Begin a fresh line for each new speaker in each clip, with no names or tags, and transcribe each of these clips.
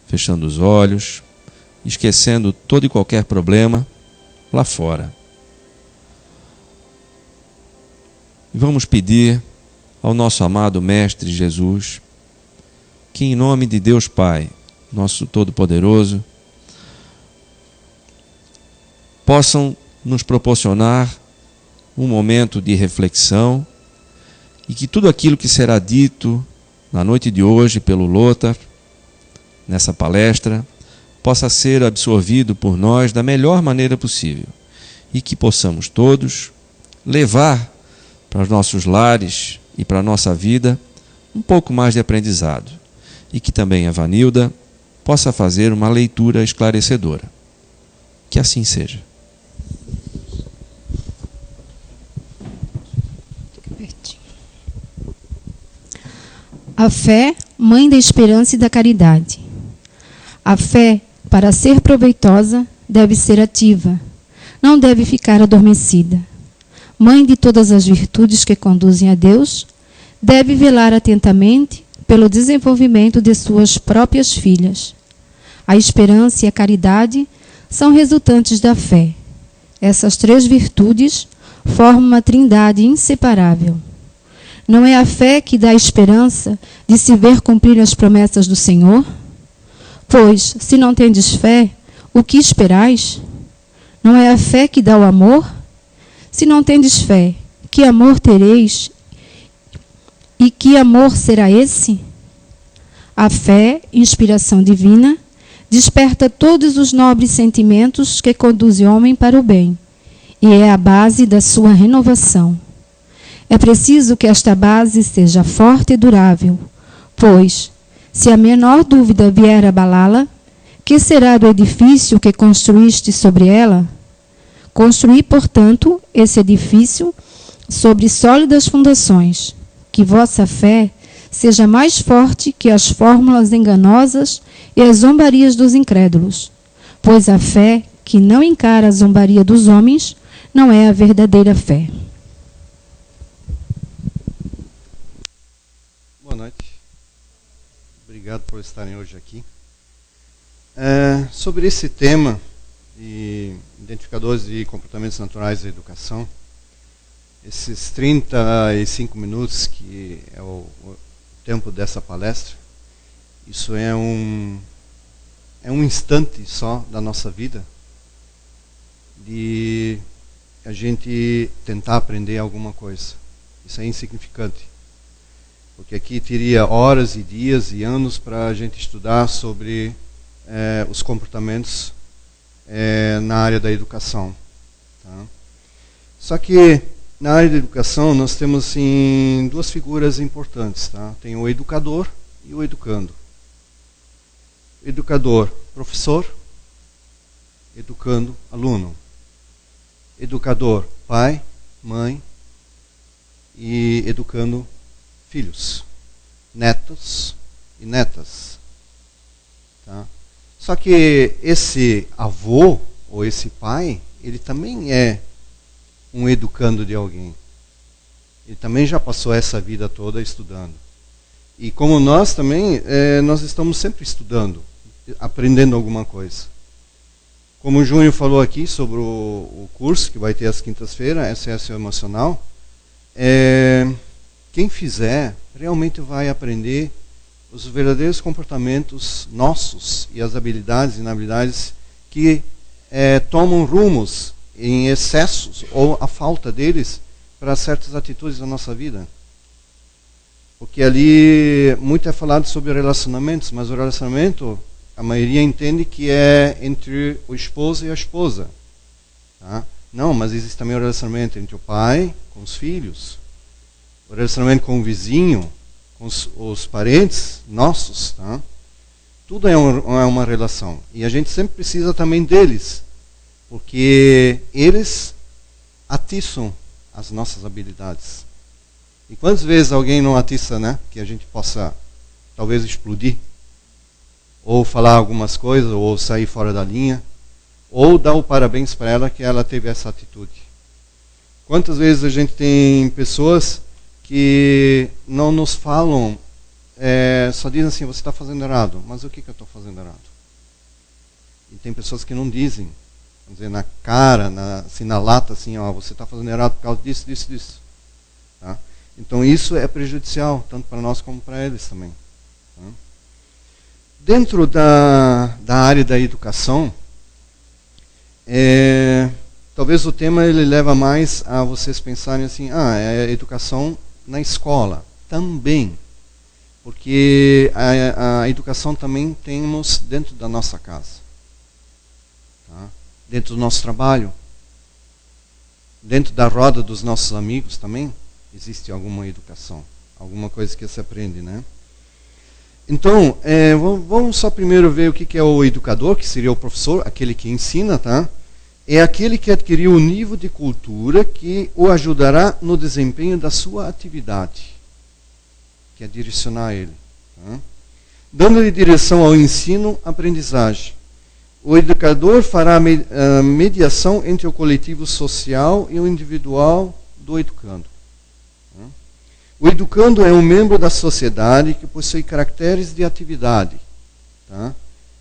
fechando os olhos, esquecendo todo e qualquer problema lá fora. E vamos pedir ao nosso amado Mestre Jesus que, em nome de Deus Pai, nosso Todo-Poderoso, possam nos proporcionar um momento de reflexão e que tudo aquilo que será dito na noite de hoje pelo Lothar, nessa palestra, possa ser absorvido por nós da melhor maneira possível e que possamos todos levar para os nossos lares e para a nossa vida um pouco mais de aprendizado e que também a Vanilda possa fazer uma leitura esclarecedora. Que assim seja.
A fé, mãe da esperança e da caridade. A fé, para ser proveitosa, deve ser ativa, não deve ficar adormecida. Mãe de todas as virtudes que conduzem a Deus, deve velar atentamente pelo desenvolvimento de suas próprias filhas. A esperança e a caridade são resultantes da fé. Essas três virtudes formam uma trindade inseparável. Não é a fé que dá a esperança de se ver cumprir as promessas do Senhor? Pois, se não tendes fé, o que esperais? Não é a fé que dá o amor? Se não tendes fé, que amor tereis? E que amor será esse? A fé, inspiração divina, desperta todos os nobres sentimentos que conduzem o homem para o bem, e é a base da sua renovação. É preciso que esta base seja forte e durável, pois, se a menor dúvida vier abalá-la, que será do edifício que construíste sobre ela? Construí, portanto, esse edifício sobre sólidas fundações, que vossa fé seja mais forte que as fórmulas enganosas e as zombarias dos incrédulos, pois a fé que não encara a zombaria dos homens não é a verdadeira fé.
Boa noite. Obrigado por estarem hoje aqui. Sobre esse tema de identificadores de comportamentos naturais da educação, esses 35 minutos que é o tempo dessa palestra, isso é um instante só da nossa vida de a gente tentar aprender alguma coisa. Isso é insignificante. Porque aqui teria horas e dias e anos para a gente estudar sobre os comportamentos na área da educação. Tá? Só que na área da educação nós temos assim, duas figuras importantes. Tá? Tem o educador e o educando. Educador, professor. Educando, aluno. Educador, pai, mãe. E educando, filhos, netos e netas. Tá? Só que esse avô ou esse pai, ele também é um educando de alguém. Ele também já passou essa vida toda estudando. E como nós também, nós estamos sempre estudando, aprendendo alguma coisa. Como o Júnior falou aqui sobre o curso que vai ter às quintas-feiras, SOS Emocional, quem fizer realmente vai aprender os verdadeiros comportamentos nossos e as habilidades e inabilidades que tomam rumos em excessos ou a falta deles para certas atitudes da nossa vida. Porque ali muito é falado sobre relacionamentos, mas o relacionamento, a maioria entende que é entre o esposo e a esposa. Tá? Não, mas existe também o relacionamento entre o pai com os filhos, o relacionamento com o vizinho, com os parentes nossos. Tá? Tudo é uma relação. E a gente sempre precisa também deles, porque eles atiçam as nossas habilidades. E quantas vezes alguém não atiça, né? Que a gente possa talvez explodir, ou falar algumas coisas, ou sair fora da linha, ou dar o parabéns para ela que ela teve essa atitude. Quantas vezes a gente tem pessoas que não nos falam só dizem assim, você está fazendo errado. Mas o que eu estou fazendo errado? E tem pessoas que não dizem, vamos dizer, na cara, assim, na lata, assim, ó, você está fazendo errado por causa disso, disso, disso. Tá? Então isso é prejudicial, tanto para nós como para eles também. Tá? Dentro da área da educação, talvez o tema ele leva mais a vocês pensarem assim, é educação na escola. Também. Porque a educação também temos dentro da nossa casa. Tá? Dentro do nosso trabalho. Dentro da roda dos nossos amigos também existe alguma educação. Alguma coisa que se aprende, né? Então, vamos só primeiro ver o que é o educador, que seria o professor, aquele que ensina, tá? É aquele que adquiriu o nível de cultura que o ajudará no desempenho da sua atividade, que é direcionar ele. Tá? Dando-lhe direção ao ensino-aprendizagem. O educador fará a mediação entre o coletivo social e o individual do educando. Tá? O educando é um membro da sociedade que possui caracteres de atividade. Tá?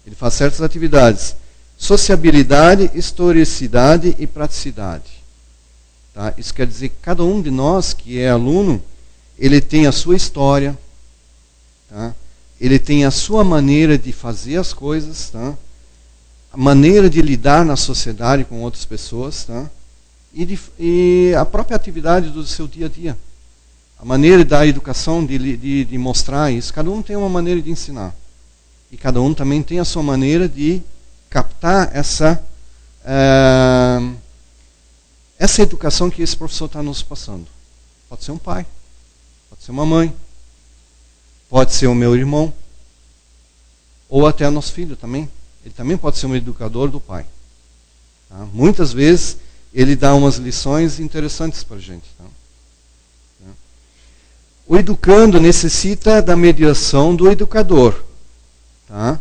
Ele faz certas atividades. Sociabilidade, historicidade e praticidade. Tá? Isso quer dizer que cada um de nós que é aluno, ele tem a sua história, tá? Ele tem a sua maneira de fazer as coisas, tá? A maneira de lidar na sociedade com outras pessoas, tá? E a própria atividade do seu dia a dia. A maneira da educação de mostrar isso. Cada um tem uma maneira de ensinar. E cada um também tem a sua maneira de captar essa educação que esse professor está nos passando. Pode ser um pai. Pode ser uma mãe, pode ser o meu irmão, ou até o nosso filho também. Ele também pode ser um educador do pai. Tá? Muitas vezes ele dá umas lições interessantes para a gente. Tá? O educando necessita da mediação do educador. Tá?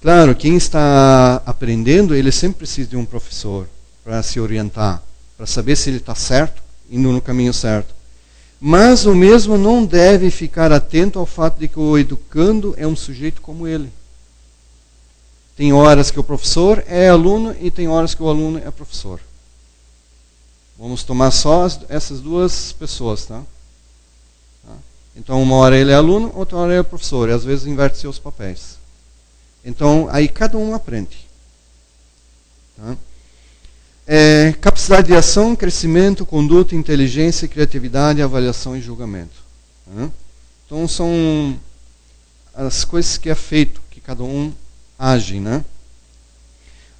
Claro, quem está aprendendo, ele sempre precisa de um professor para se orientar, para saber se ele está certo, indo no caminho certo. Mas o mesmo não deve ficar atento ao fato de que o educando é um sujeito como ele. Tem horas que o professor é aluno e tem horas que o aluno é professor. Vamos tomar só essas duas pessoas, tá? Então, uma hora ele é aluno, outra hora ele é professor. E às vezes inverte seus papéis. Então, aí cada um aprende. Tá? Capacidade de ação, crescimento, conduta, inteligência, criatividade, avaliação e julgamento. Tá? Então são as coisas que é feito, que cada um age. Né?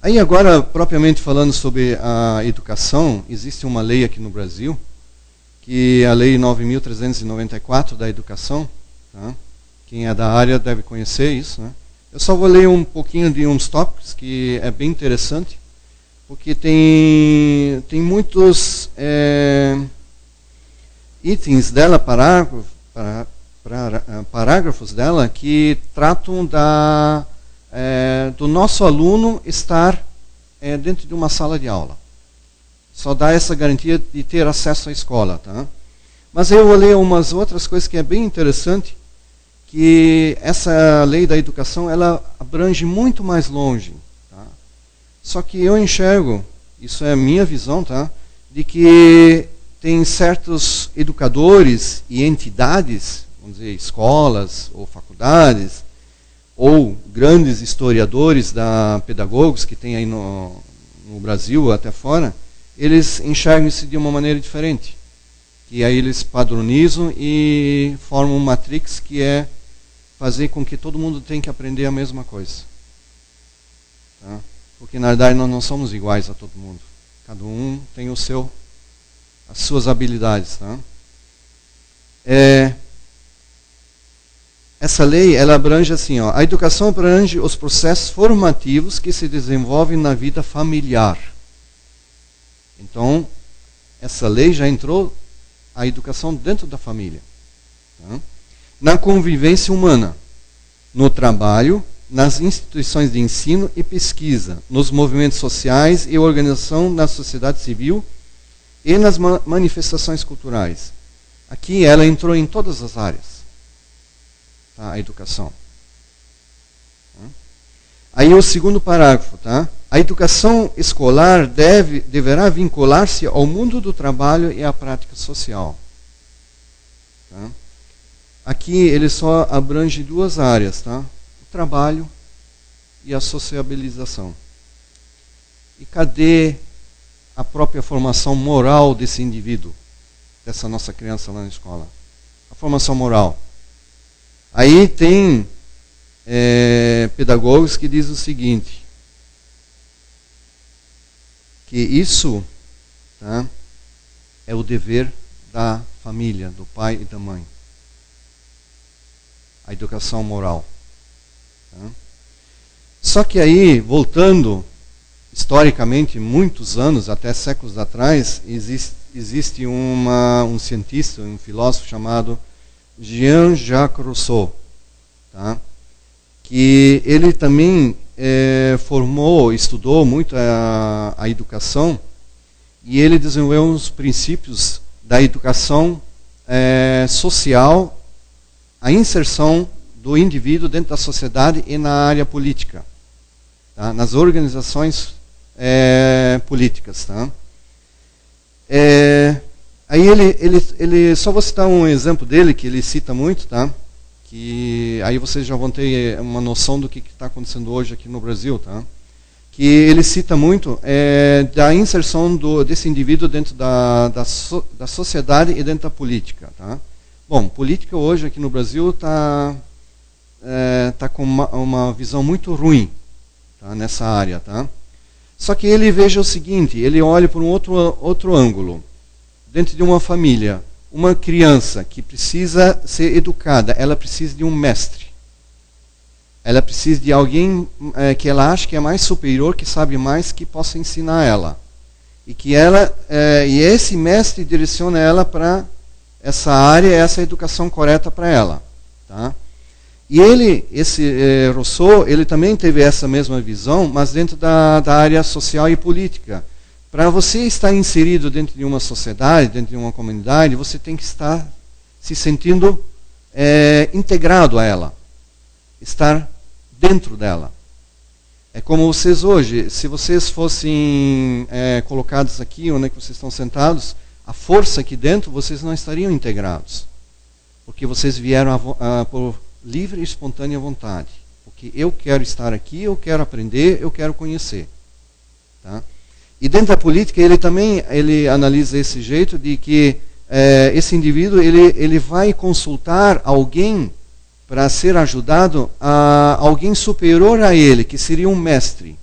Aí agora, propriamente falando sobre a educação, existe uma lei aqui no Brasil, que é a Lei 9.394 da Educação. Tá? Quem é da área deve conhecer isso. Né? Eu só vou ler um pouquinho de uns tópicos, que é bem interessante. Porque tem muitos itens dela, parágrafos dela, que tratam do nosso aluno estar dentro de uma sala de aula. Só dá essa garantia de ter acesso à escola. Tá? Mas eu vou ler umas outras coisas que é bem interessante, que essa lei da educação ela abrange muito mais longe. Só que eu enxergo, isso é a minha visão, tá? De que tem certos educadores e entidades, vamos dizer, escolas ou faculdades, ou grandes historiadores pedagogos que tem aí no Brasil até fora, eles enxergam isso de uma maneira diferente. E aí eles padronizam e formam uma matrix que é fazer com que todo mundo tenha que aprender a mesma coisa. Tá? Porque na verdade nós não somos iguais a todo mundo. Cada um tem as suas habilidades. Tá? Essa lei ela abrange assim, ó, a educação abrange os processos formativos que se desenvolvem na vida familiar. Então, essa lei já entrou a educação dentro da família. Tá? Na convivência humana, no trabalho, nas instituições de ensino e pesquisa, nos movimentos sociais e organização na sociedade civil e nas manifestações culturais. Aqui ela entrou em todas as áreas. tá? A educação. Aí o segundo parágrafo, tá? A educação escolar deverá vincular-se ao mundo do trabalho e à prática social. Tá? Aqui ele só abrange duas áreas, tá? O trabalho e a sociabilização. E cadê a própria formação moral desse indivíduo, dessa nossa criança lá na escola? A formação moral. Aí tem pedagogos que dizem o seguinte, que isso, tá, é o dever da família, do pai e da mãe. A educação moral. Tá? Só que aí, voltando historicamente, muitos anos, até séculos atrás, existe um cientista, um filósofo chamado Jean-Jacques Rousseau, tá? Que ele também estudou muito a educação, e ele desenvolveu uns princípios da educação social, a inserção do indivíduo dentro da sociedade e na área política, tá? Nas organizações políticas. Tá? Aí ele só vou citar um exemplo dele, que ele cita muito, tá? Que aí vocês já vão ter uma noção do que está acontecendo hoje aqui no Brasil, tá? Que ele cita muito da inserção desse indivíduo dentro da sociedade e dentro da política, tá? Bom, política hoje aqui no Brasil está com uma visão muito ruim, tá? Nessa área, tá? Só que ele veja o seguinte, ele olha por um outro ângulo. Dentro de uma família, uma criança que precisa ser educada, ela precisa de um mestre. Ela precisa de alguém que ela acha que é mais superior, que sabe mais, que possa ensinar ela. E esse mestre direciona ela para essa área, essa educação correta para ela. Tá? E esse Rousseau, ele também teve essa mesma visão, mas dentro da área social e política. Para você estar inserido dentro de uma sociedade, dentro de uma comunidade, você tem que estar se sentindo integrado a ela. Estar dentro dela. É como vocês hoje, se vocês fossem colocados aqui, onde é que vocês estão sentados, a força aqui dentro, vocês não estariam integrados. Porque vocês vieram por livre e espontânea vontade. Porque eu quero estar aqui, eu quero aprender, eu quero conhecer. Tá? E dentro da política, ele analisa esse jeito de que esse indivíduo ele vai consultar alguém para ser ajudado a alguém superior a ele, que seria um mestre.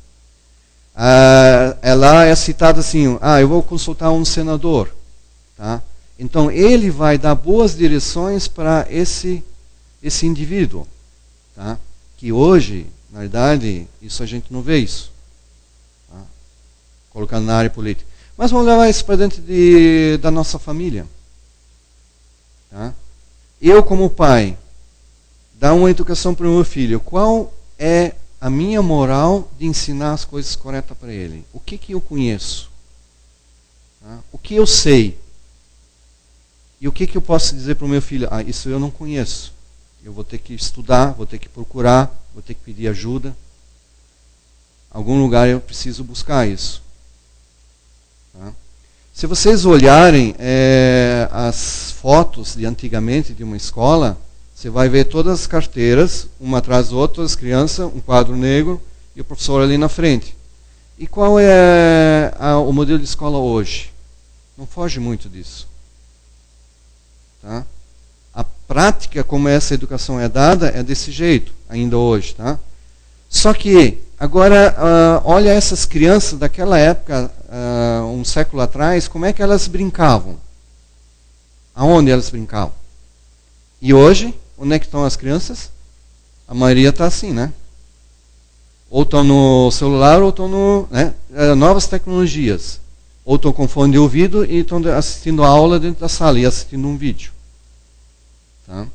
Ela é citada assim, eu vou consultar um senador. Tá? Então, ele vai dar boas direções para esse indivíduo. Tá? Que hoje, na verdade, isso a gente não vê isso. Colocando na área política. Mas vamos levar isso para dentro da nossa família. Tá? Eu, como pai, dar uma educação para o meu filho. Qual é a minha moral de ensinar as coisas corretas para ele? O que eu conheço? Tá? O que eu sei? E o que eu posso dizer para o meu filho? Isso eu não conheço. Eu vou ter que estudar, vou ter que procurar, vou ter que pedir ajuda. Algum lugar eu preciso buscar isso. Tá? Se vocês olharem as fotos de antigamente de uma escola, você vai ver todas as carteiras, uma atrás da outra, as crianças, um quadro negro e o professor ali na frente. E qual é o modelo de escola hoje? Não foge muito disso. Tá? A prática como essa educação é dada é desse jeito, ainda hoje. Tá? Só que, agora, olha essas crianças daquela época, um século atrás, como é que elas brincavam? Aonde elas brincavam? E hoje, onde é que estão as crianças? A maioria está assim, né? Ou estão no celular, ou estão no... novas tecnologias. Ou estão com fone de ouvido e estão assistindo a aula dentro da sala e assistindo um vídeo. Tá?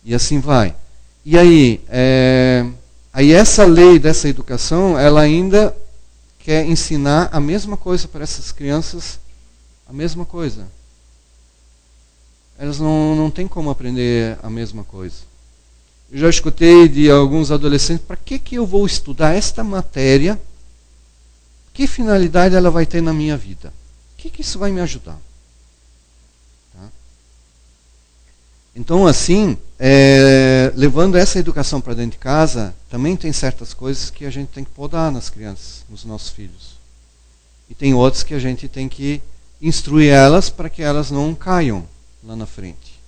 E assim vai. E aí essa lei dessa educação, ela ainda quer ensinar a mesma coisa para essas crianças, a mesma coisa. Elas não têm como aprender a mesma coisa. Eu já escutei de alguns adolescentes, para que eu vou estudar esta matéria? Que finalidade ela vai ter na minha vida? O que isso vai me ajudar? Tá? Então, assim, levando essa educação para dentro de casa, também tem certas coisas que a gente tem que podar nas crianças, nos nossos filhos. E tem outras que a gente tem que instruir elas para que elas não caiam lá na frente.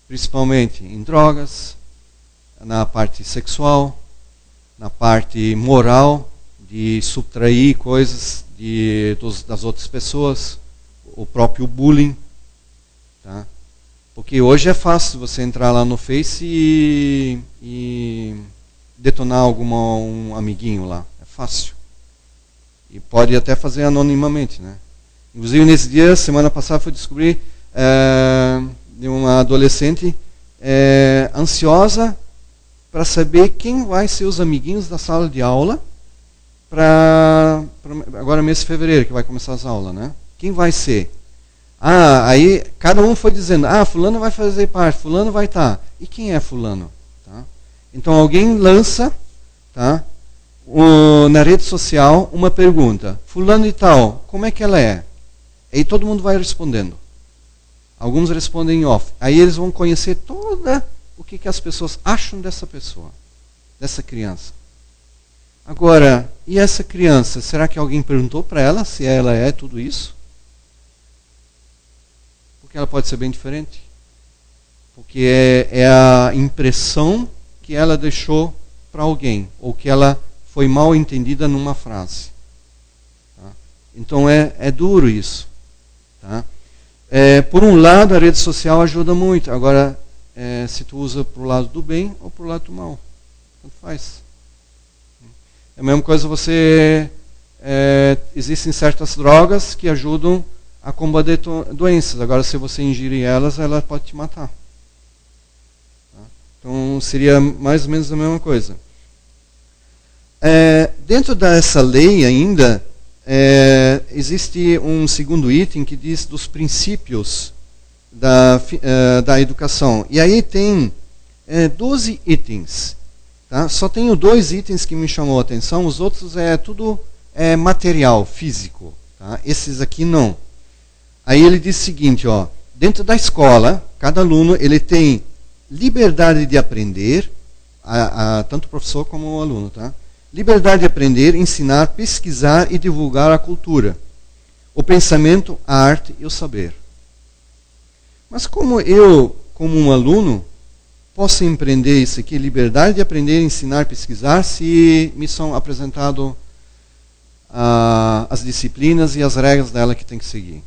Principalmente em drogas, na parte sexual, na parte moral, de subtrair coisas das outras pessoas, o próprio bullying. Tá? Porque hoje é fácil você entrar lá no Face e detonar um amiguinho lá. É fácil. E pode até fazer anonimamente. Né? Inclusive, nesse dia, semana passada, fui descobrir de uma adolescente ansiosa para saber quem vai ser os amiguinhos da sala de aula para agora mês de fevereiro, que vai começar as aulas, né? Quem vai ser? Aí cada um foi dizendo, fulano vai fazer parte, fulano vai estar. E quem é fulano? Tá? Então alguém lança, tá, na rede social uma pergunta, fulano e tal, como é que ela é? E todo mundo vai respondendo. Alguns respondem em off. Aí eles vão conhecer toda o que as pessoas acham dessa pessoa, dessa criança. Agora, e essa criança? Será que alguém perguntou para ela se ela é tudo isso? Porque ela pode ser bem diferente. Porque é a impressão que ela deixou para alguém, ou que ela foi mal entendida numa frase. Tá? Então é duro isso. Tá? Por um lado, a rede social ajuda muito. Agora, se tu usa para o lado do bem ou para o lado do mal. Tanto faz. É a mesma coisa existem certas drogas que ajudam a combater doenças. Agora, se você ingerir elas, ela pode te matar. Tá? Então, seria mais ou menos a mesma coisa. Dentro dessa lei ainda, existe um segundo item que diz dos princípios da educação. E aí tem 12 itens. Tá? Só tenho 2 itens que me chamou a atenção, os outros tudo material, físico. Tá? Esses aqui não. Aí ele diz o seguinte, dentro da escola, cada aluno ele tem liberdade de aprender, tanto o professor como o aluno. Tá? Liberdade de aprender, ensinar, pesquisar e divulgar a cultura, o pensamento, a arte e o saber. Mas como eu, como um aluno, posso empreender isso aqui, liberdade de aprender, ensinar, pesquisar, se me são apresentadas as disciplinas e as regras dela que tem que seguir?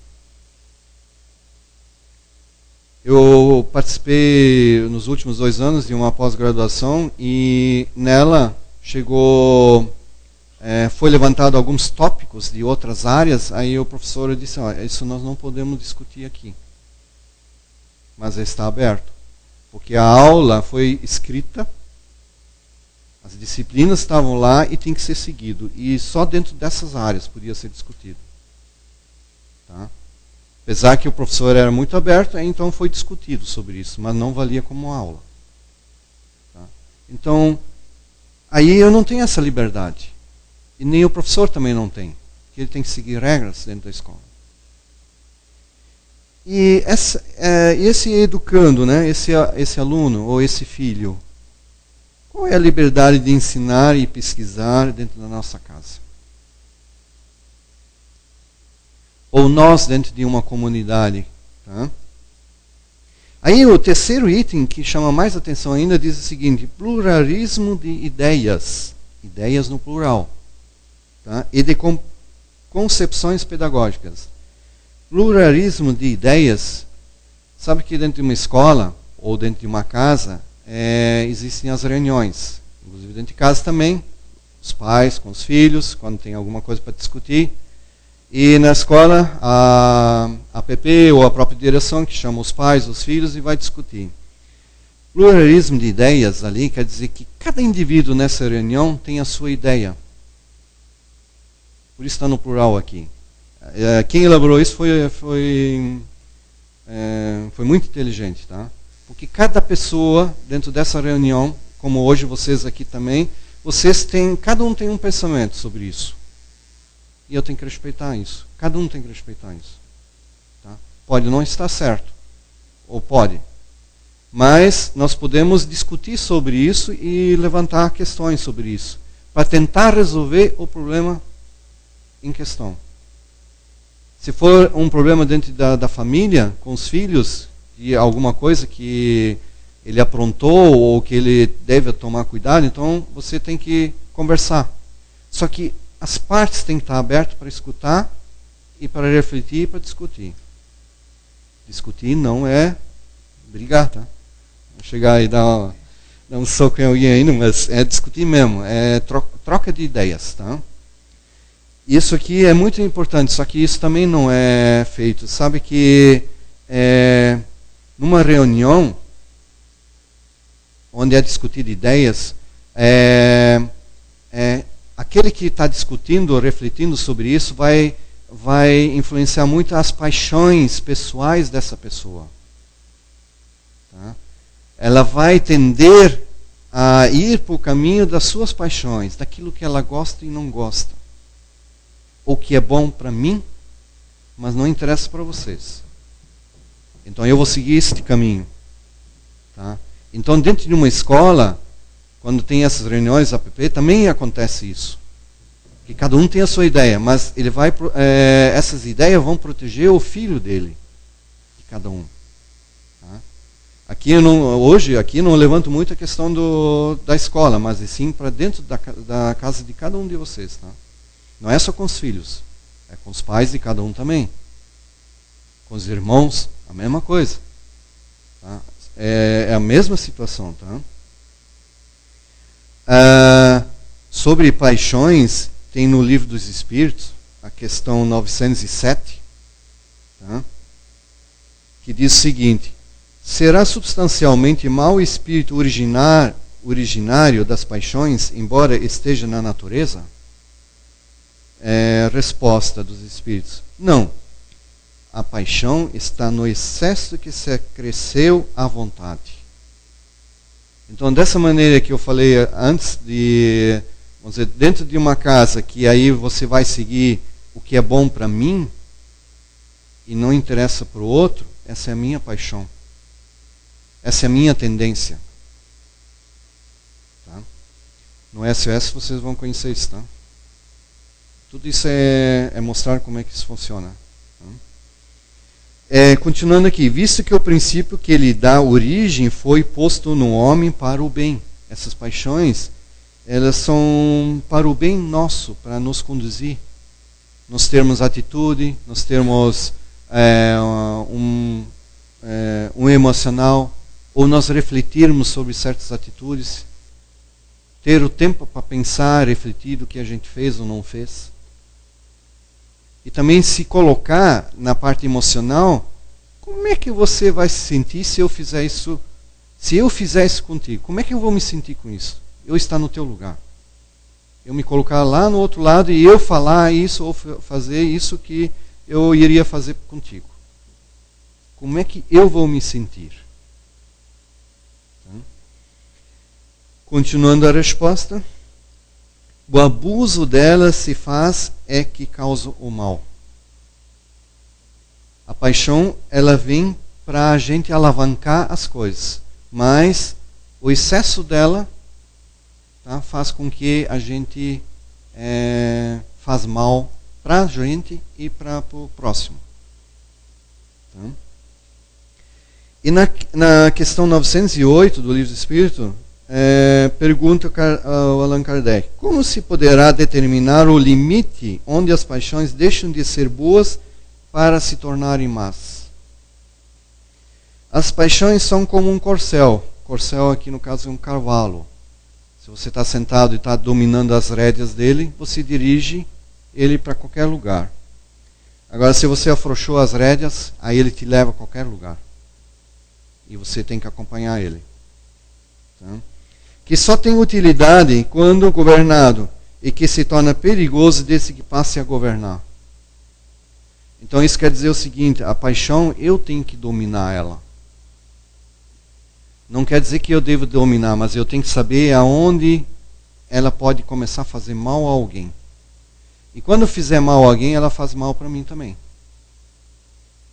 Eu participei nos últimos 2 anos de uma pós-graduação e nela foi levantado alguns tópicos de outras áreas, aí o professor disse, isso nós não podemos discutir aqui. Mas está aberto. Porque a aula foi escrita, as disciplinas estavam lá e tem que ser seguido. E só dentro dessas áreas podia ser discutido. Tá? Apesar que o professor era muito aberto, então foi discutido sobre isso, mas não valia como aula. Tá? Então, aí eu não tenho essa liberdade. E nem o professor também não tem. Porque ele tem que seguir regras dentro da escola. E esse educando, né, esse aluno ou esse filho, qual é a liberdade de ensinar e pesquisar dentro da nossa casa? Ou nós dentro de uma comunidade? Tá? Aí o terceiro item, que chama mais atenção ainda, diz o seguinte, pluralismo de ideias, ideias no plural, tá? E de concepções pedagógicas. Pluralismo de ideias, sabe que dentro de uma escola ou dentro de uma casa existem as reuniões, inclusive dentro de casa também, os pais com os filhos, quando tem alguma coisa para discutir, e na escola a PP ou a própria direção que chama os pais, os filhos e vai discutir. Pluralismo de ideias ali quer dizer que cada indivíduo nessa reunião tem a sua ideia. Por isso está no plural aqui. Quem elaborou isso foi muito inteligente, tá? Porque cada pessoa dentro dessa reunião, como hoje vocês aqui também, cada um tem um pensamento sobre isso. E eu tenho que respeitar isso. Cada um tem que respeitar isso. Tá? Pode não estar certo. Ou pode. Mas nós podemos discutir sobre isso e levantar questões sobre isso. Para tentar resolver o problema em questão. Se for um problema dentro da família, com os filhos, e alguma coisa que ele aprontou ou que ele deve tomar cuidado, então você tem que conversar. Só que as partes têm que estar abertas para escutar e para refletir e para discutir. Discutir não é brigar, tá? Não chegar e dar um soco em alguém ainda, mas é discutir mesmo, é troca de ideias, tá? Isso aqui é muito importante, só que isso também não é feito. Sabe que numa reunião onde é discutido ideias, aquele que está discutindo ou refletindo sobre isso vai influenciar muito as paixões pessoais dessa pessoa. Tá? Ela vai tender a ir para o caminho das suas paixões, daquilo que ela gosta e não gosta. O que é bom para mim, mas não interessa para vocês. Então eu vou seguir este caminho. Tá? Então dentro de uma escola, quando tem essas reuniões APP, também acontece isso. Que cada um tem a sua ideia, mas essas ideias vão proteger o filho dele, de cada um. Tá? Hoje aqui não levanto muito a questão da escola, mas sim para dentro da casa de cada um de vocês. Tá? Não é só com os filhos, é com os pais de cada um também. Com os irmãos, a mesma coisa. Tá? É a mesma situação. Tá? Sobre paixões, tem no Livro dos Espíritos, a questão 907, tá? Que diz o seguinte: será substancialmente mau o espírito originário das paixões, embora esteja na natureza? Resposta dos Espíritos: não. A paixão está no excesso que se acresceu à vontade. Então, dessa maneira que eu falei antes, vamos dizer, dentro de uma casa, que aí você vai seguir o que é bom para mim e não interessa para o outro, essa é a minha paixão. Essa é a minha tendência. Tá? No SOS vocês vão conhecer isso, tá? Tudo isso é mostrar como é que isso funciona. Continuando aqui, visto que o princípio que lhe dá origem foi posto no homem para o bem. Essas paixões, elas são para o bem nosso, para nos conduzir. Nós termos atitude, nós termos um emocional, ou nós refletirmos sobre certas atitudes, ter o tempo para pensar, refletir do que a gente fez ou não fez. E também se colocar na parte emocional, como é que você vai se sentir se eu fizer isso? Se eu fizer isso contigo, como é que eu vou me sentir com isso? Eu estar no teu lugar. Eu me colocar lá no outro lado e eu falar isso ou fazer isso que eu iria fazer contigo. Como é que eu vou me sentir? Continuando a resposta. O abuso dela se faz é que causa o mal. A paixão, ela vem para a gente alavancar as coisas. Mas o excesso dela, tá, faz com que a gente faz mal para a gente e para o próximo. Tá? E na questão 908 do Livro do Espírito, pergunta ao Allan Kardec: como se poderá determinar o limite onde as paixões deixam de ser boas para se tornarem más? As paixões são como um corcel. Corcel aqui no caso é um cavalo. Se você está sentado e está dominando as rédeas dele, você dirige ele para qualquer lugar. Agora, se você afrouxou as rédeas, aí ele te leva a qualquer lugar. E você tem que acompanhar ele. Tá? Que só tem utilidade quando governado e que se torna perigoso desde que passe a governar. Então isso quer dizer o seguinte: a paixão, eu tenho que dominar ela. não quer dizer que eu devo dominar, mas eu tenho que saber aonde ela pode começar a fazer mal a alguém. E quando fizer mal a alguém, ela faz mal para mim também.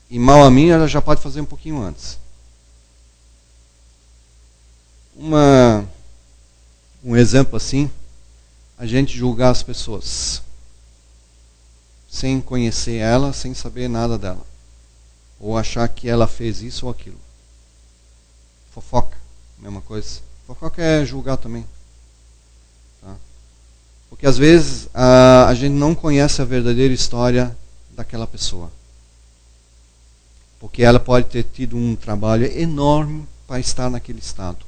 E mal a mim, ela já pode fazer um pouquinho antes. Um exemplo assim, a gente julgar as pessoas sem conhecer ela, sem saber nada dela, ou achar que ela fez isso ou aquilo. Fofoca, mesma coisa. Fofoca é julgar também, tá? Porque às vezes a gente não conhece a verdadeira história daquela pessoa, porque ela pode ter tido um trabalho enorme para estar naquele estado.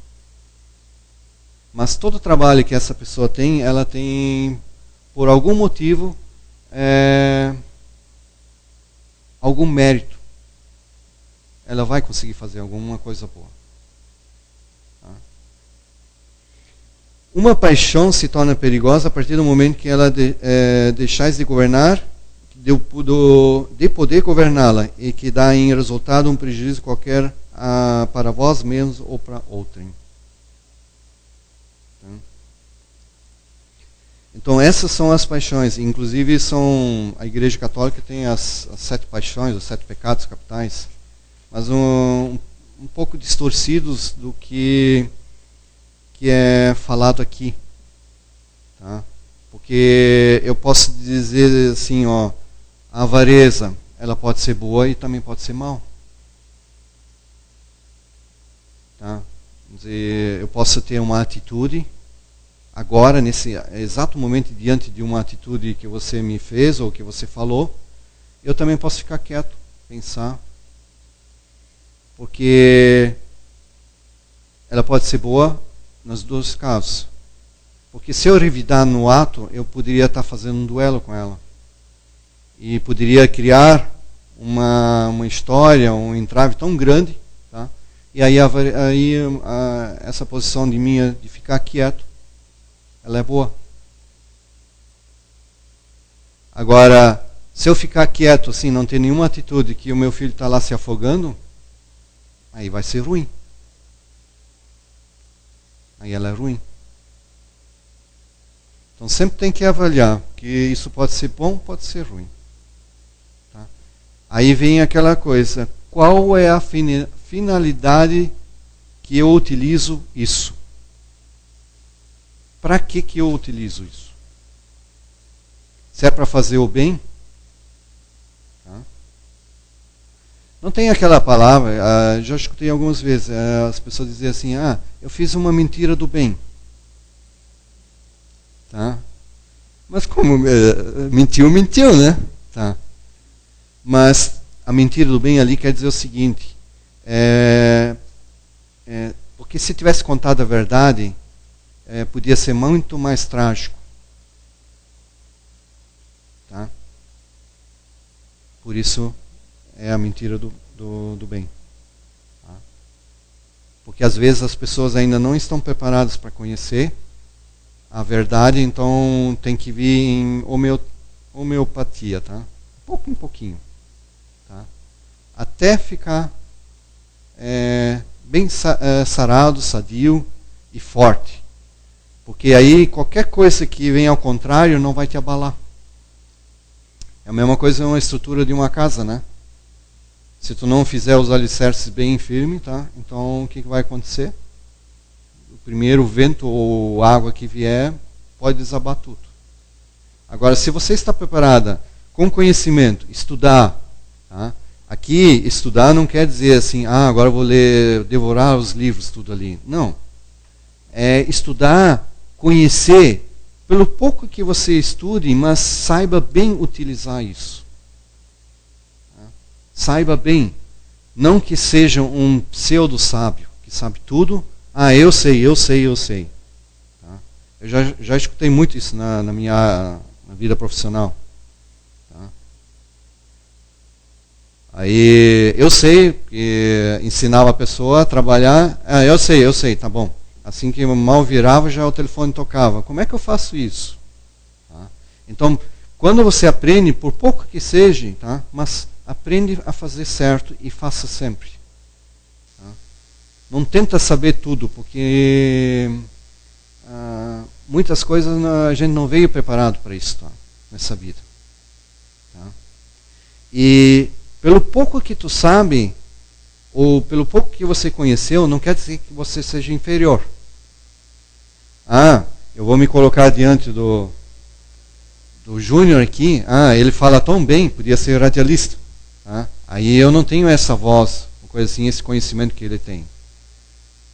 Mas todo o trabalho que essa pessoa tem, ela tem, por algum motivo, algum mérito. Ela vai conseguir fazer alguma coisa boa. Tá? Uma paixão se torna perigosa a partir do momento que ela deixais de governar, de poder governá-la, e que dá em resultado um prejuízo qualquer para vós mesmos ou para outrem. Então essas são as paixões. Inclusive a Igreja Católica tem as 7 paixões, os 7 pecados capitais, mas um pouco distorcidos do que é falado aqui, tá? Porque eu posso dizer assim, a avareza, ela pode ser boa e também pode ser mal, tá? Quer dizer, eu posso ter uma atitude agora, nesse exato momento, diante de uma atitude que você me fez ou que você falou, eu também posso ficar quieto, pensar, porque ela pode ser boa nos dois casos. Porque se eu revidar no ato, eu poderia estar fazendo um duelo com ela. E poderia criar uma história, um entrave tão grande, tá? E aí essa posição de minha de ficar quieto, ela é boa. Agora, se eu ficar quieto assim, não ter nenhuma atitude, que o meu filho está lá se afogando, aí vai ser ruim. Aí ela é ruim. Então sempre tem que avaliar, que isso pode ser bom, pode ser ruim. Tá? Aí vem aquela coisa, qual é a finalidade que eu utilizo isso? Para que eu utilizo isso? Se é para fazer o bem? Tá? Não tem aquela palavra, já escutei algumas vezes, as pessoas dizem assim, eu fiz uma mentira do bem. Tá? Mas como? Mentiu, né? Tá. Mas a mentira do bem ali quer dizer o seguinte, porque se tivesse contado a verdade, podia ser muito mais trágico. Tá? Por isso é a mentira do bem. Tá? Porque às vezes as pessoas ainda não estão preparadas para conhecer a verdade, então tem que vir em homeopatia, tá? Pouco em pouquinho. Tá? Até ficar bem sarado, sadio e forte. Porque aí qualquer coisa que vem ao contrário não vai te abalar. É a mesma coisa uma estrutura de uma casa, né? Se tu não fizer os alicerces bem firmes, tá? Então o que vai acontecer? O primeiro vento ou água que vier pode desabar tudo. Agora, se você está preparada com conhecimento, estudar, tá? Aqui, estudar não quer dizer assim, agora eu vou devorar os livros, tudo ali. Não. É estudar, conhecer, pelo pouco que você estude, mas saiba bem utilizar isso. Tá? Saiba bem. Não que seja um pseudo-sábio, que sabe tudo. Eu sei. Tá? Eu já escutei muito isso na minha vida profissional. Tá? Aí eu sei, que ensinava a pessoa a trabalhar. Eu sei, tá bom. Assim que mal virava, já o telefone tocava. Como é que eu faço isso? Tá? Então, quando você aprende, por pouco que seja, tá? Mas aprende a fazer certo e faça sempre. Tá? não tenta saber tudo, porque muitas coisas a gente não veio preparado para isso, tá? Nessa vida. Tá? E pelo pouco que tu sabe, ou pelo pouco que você conheceu, não quer dizer que você seja inferior. Eu vou me colocar diante do Júnior aqui, ele fala tão bem, podia ser radialista. Tá? Aí eu não tenho essa voz, uma coisa assim, esse conhecimento que ele tem.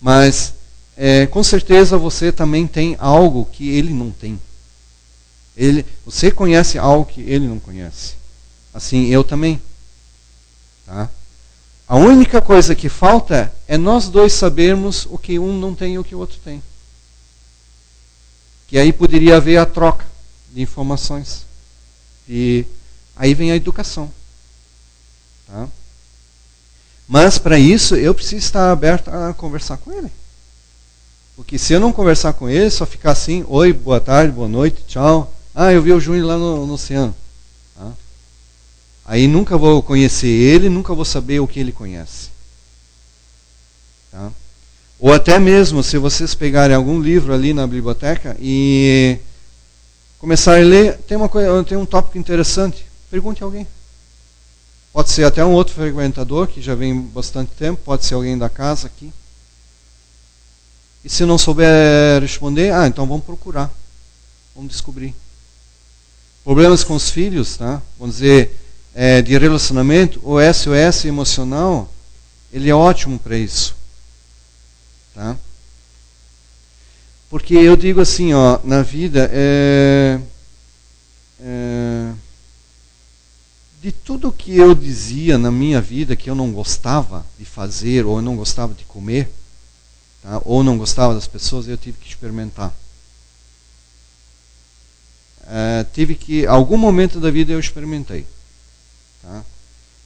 Mas, com certeza você também tem algo que ele não tem. Você conhece algo que ele não conhece. Assim, eu também. Tá? A única coisa que falta é nós dois sabermos o que um não tem e o que o outro tem. Que aí poderia haver a troca de informações. E aí vem a educação. Tá? Mas para isso eu preciso estar aberto a conversar com ele. Porque se eu não conversar com ele, só ficar assim, oi, boa tarde, boa noite, tchau. Eu vi o Júnior lá no oceano. Tá? Aí nunca vou conhecer ele, nunca vou saber o que ele conhece. Tá? Ou até mesmo, se vocês pegarem algum livro ali na biblioteca e começarem a ler, tem um tópico interessante, pergunte a alguém. Pode ser até um outro frequentador, que já vem bastante tempo, pode ser alguém da casa aqui. E se não souber responder, então vamos procurar, vamos descobrir. Problemas com os filhos, tá? Vamos dizer, de relacionamento, o SOS emocional, ele é ótimo para isso. Tá? Porque eu digo assim, na vida, de tudo que eu dizia na minha vida que eu não gostava de fazer, ou eu não gostava de comer, tá? Ou não gostava das pessoas, eu tive que experimentar. Algum momento da vida eu experimentei. Tá?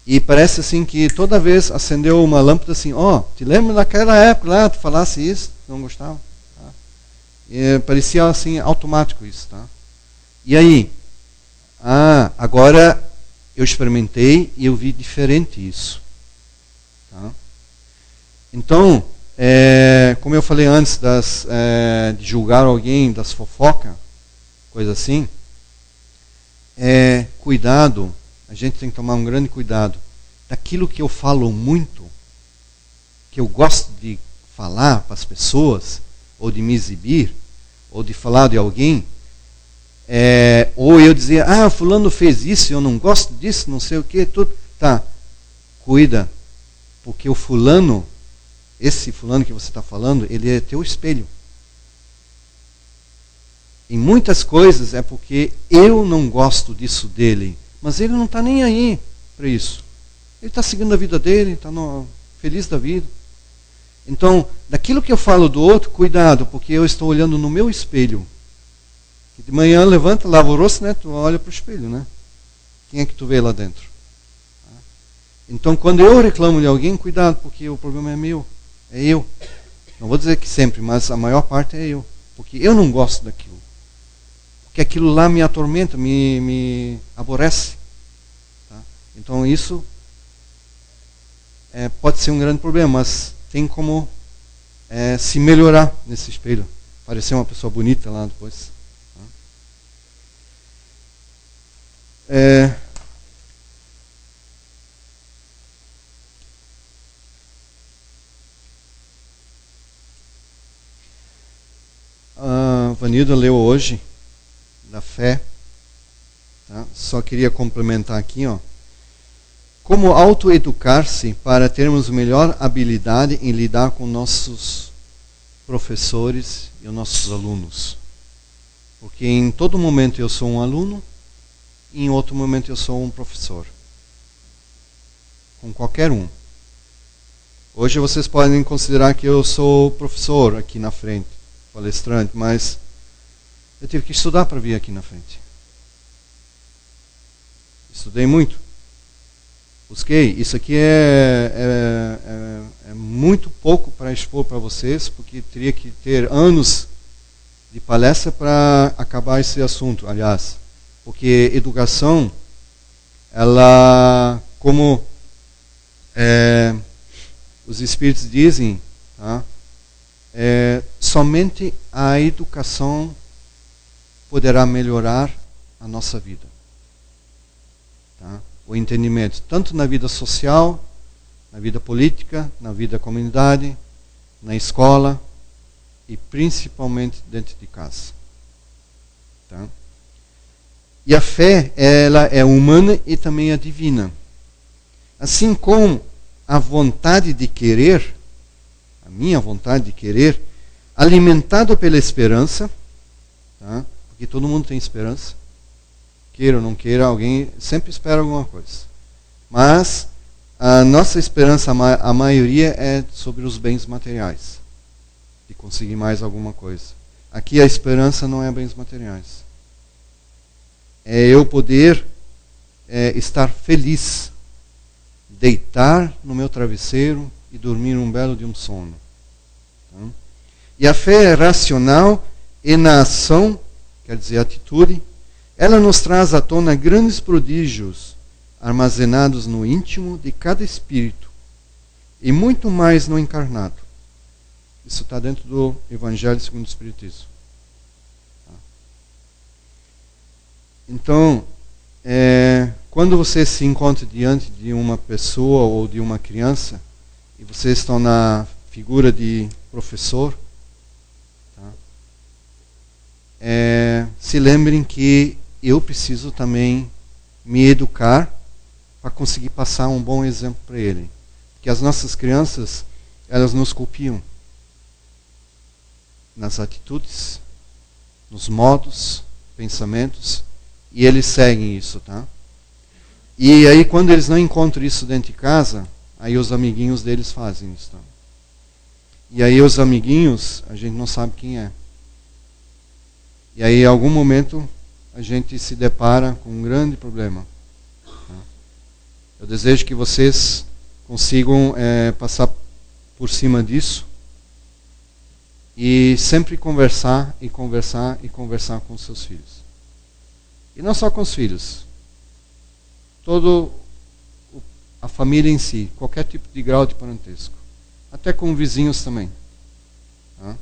E parece assim que toda vez acendeu uma lâmpada assim, te lembra daquela época lá, tu falasse isso, não gostava? Tá? E parecia assim, automático isso. Tá? E aí? Agora eu experimentei e eu vi diferente isso. Tá? Então, como eu falei antes de julgar alguém, das fofocas, coisa assim, cuidado, a gente tem que tomar um grande cuidado. Daquilo que eu falo muito, que eu gosto de falar para as pessoas, ou de me exibir, ou de falar de alguém, ou eu dizer, fulano fez isso, eu não gosto disso, não sei o que, tudo. Tá, cuida, porque o fulano, esse fulano que você está falando, ele é teu espelho. Em muitas coisas é porque eu não gosto disso dele, mas ele não está nem aí para isso. Ele está seguindo a vida dele, está feliz da vida. Então, daquilo que eu falo do outro, cuidado, porque eu estou olhando no meu espelho. De manhã levanta, lava o rosto, né? Tu olha para o espelho, né? Quem é que tu vê lá dentro? Então, quando eu reclamo de alguém, cuidado, porque o problema é meu. É eu. Não vou dizer que sempre, mas a maior parte é eu. Porque eu não gosto daquilo. Porque aquilo lá me atormenta, me aborrece. Tá? Então, isso pode ser um grande problema, mas tem como se melhorar nesse espelho. Parecer uma pessoa bonita lá depois. A Vanilda leu hoje da fé, tá? Só queria complementar aqui, como autoeducar-se para termos melhor habilidade em lidar com nossos professores e os nossos alunos. Porque em todo momento eu sou um aluno, e em outro momento eu sou um professor. Com qualquer um. Hoje vocês podem considerar que eu sou professor aqui na frente, palestrante, mas eu tive que estudar para vir aqui na frente. Estudei muito. Busquei. Isso aqui é muito pouco para expor para vocês, porque teria que ter anos de palestra para acabar esse assunto, aliás. Porque educação, ela, como os espíritos dizem, Tá? Somente a educação poderá melhorar a nossa vida. Tá? O entendimento, tanto na vida social, na vida política, na vida da comunidade, na escola e principalmente dentro de casa. Tá? E a fé, ela é humana e também é divina. Assim como a vontade de querer, a minha vontade de querer, alimentado pela esperança, tá? Porque todo mundo tem esperança, queira ou não queira, alguém sempre espera alguma coisa. Mas a nossa esperança, a maioria, é sobre os bens materiais, de conseguir mais alguma coisa. Aqui a esperança não é bens materiais. É eu poder estar feliz, deitar no meu travesseiro e dormir um belo de um sono. Tá? E a fé é racional e na ação, quer dizer, atitude, ela nos traz à tona grandes prodígios armazenados no íntimo de cada espírito e muito mais no encarnado. Isso está dentro do Evangelho segundo o Espiritismo. Tá? Então, quando você se encontra diante de uma pessoa ou de uma criança e vocês estão na figura de professor, tá? Se lembrem que eu preciso também me educar para conseguir passar um bom exemplo para ele. Porque as nossas crianças, elas nos copiam nas atitudes, nos modos, pensamentos, e eles seguem isso, tá? E aí quando eles não encontram isso dentro de casa, aí os amiguinhos deles fazem isso, tá? E aí os amiguinhos, a gente não sabe quem é. E aí em algum momento a gente se depara com um grande problema. Tá? Eu desejo que vocês consigam passar por cima disso e sempre conversar e conversar e conversar com os seus filhos. E não só com os filhos. Toda a família em si, qualquer tipo de grau de parentesco. Até com vizinhos também. Tá?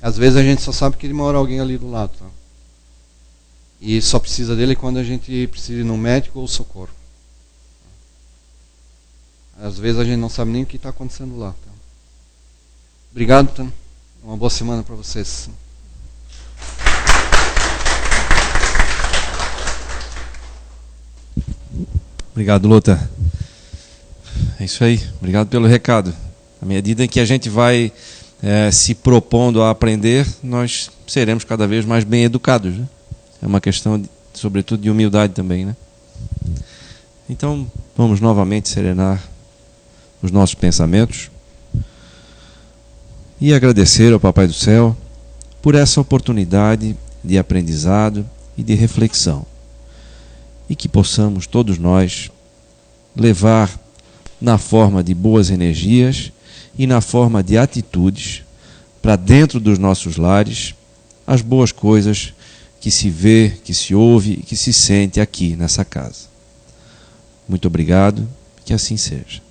Às vezes a gente só sabe que ele mora alguém ali do lado. Tá? E só precisa dele quando a gente precisa ir no médico ou socorro. Às vezes a gente não sabe nem o que está acontecendo lá. Tá? Obrigado, tá? Uma boa semana para vocês.
Obrigado, Luta. É isso aí. Obrigado pelo recado. À medida que a gente vai se propondo a aprender, nós seremos cada vez mais bem educados. Né? É uma questão, sobretudo, de humildade também. Né? Então, vamos novamente serenar os nossos pensamentos e agradecer ao Papai do Céu por essa oportunidade de aprendizado e de reflexão. E que possamos todos nós levar na forma de boas energias e na forma de atitudes para dentro dos nossos lares as boas coisas que se vê, que se ouve e que se sente aqui nessa casa. Muito obrigado, que assim seja.